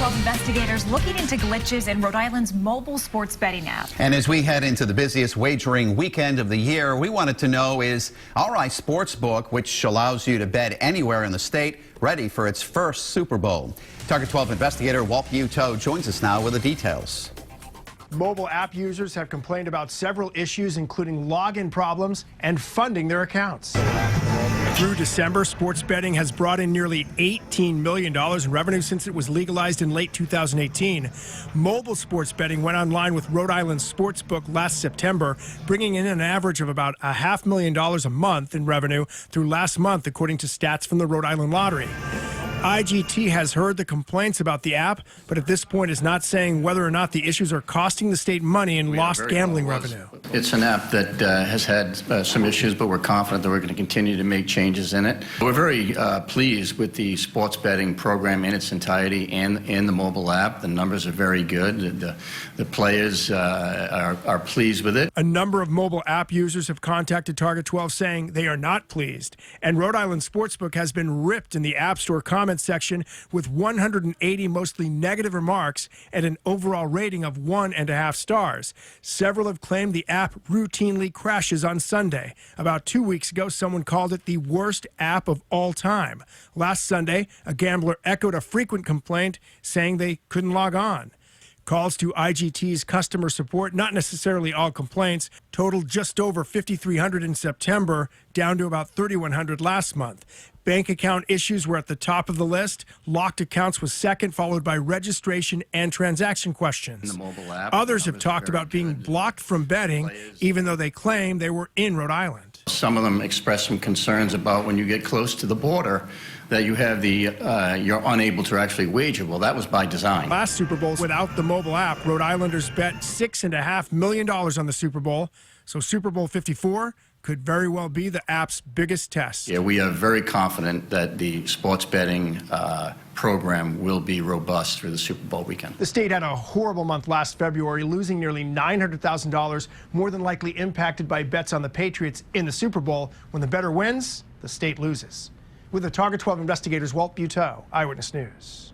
12 investigators looking into glitches in Rhode Island's mobile sports betting app. And as we head into the busiest wagering weekend of the year, we wanted to know, is RI Sportsbook, which allows you to bet anywhere in the state, ready for its first Super Bowl? Target 12 investigator Walt Buteau joins us now with the details. Mobile app users have complained about several issues, including login problems and funding their accounts. Through December, sports betting has brought in nearly $18 million in revenue since it was legalized in late 2018. Mobile sports betting went online with Rhode Island Sportsbook last September, bringing in an average of about $500,000 a month in revenue through last month, according to stats from the Rhode Island Lottery. IGT has heard the complaints about the app, but at this point is not saying whether or not the issues are costing the state money in lost gambling revenue. It's an app that has had some issues, but we're confident that we're going to continue to make changes in it. We're very pleased with the sports betting program in its entirety and the mobile app. The numbers are very good. The players are pleased with it. A number of mobile app users have contacted Target 12 saying they are not pleased. And Rhode Island Sportsbook has been ripped in the App Store comment section with 180 mostly negative remarks and an overall rating of 1.5 stars. Several have claimed the app routinely crashes on Sunday. About 2 weeks ago, someone called it the worst app of all time. Last Sunday, a gambler echoed a frequent complaint saying they couldn't log on. Calls to IGT's customer support, not necessarily all complaints, totaled just over 5,300 in September, down to about 3,100 last month. Bank account issues were at the top of the list. Locked accounts was second, followed by registration and transaction questions. The mobile app, others have talked about being blocked from betting, even though they claim they were in Rhode Island. Some of them expressed some concerns about when you get close to the border that you have you're unable to actually wager. Well, that was by design. Last Super Bowl, without the mobile app, Rhode Islanders bet $6.5 million on the Super Bowl. So Super Bowl 54 could very well be the app's biggest test. Yeah, we are very confident that the sports betting program will be robust through the Super Bowl weekend. The state had a horrible month last February, losing nearly $900,000, more than likely impacted by bets on the Patriots in the Super Bowl. When the bettor wins, the state loses. With the Target 12 investigators, Walt Buteau, Eyewitness News.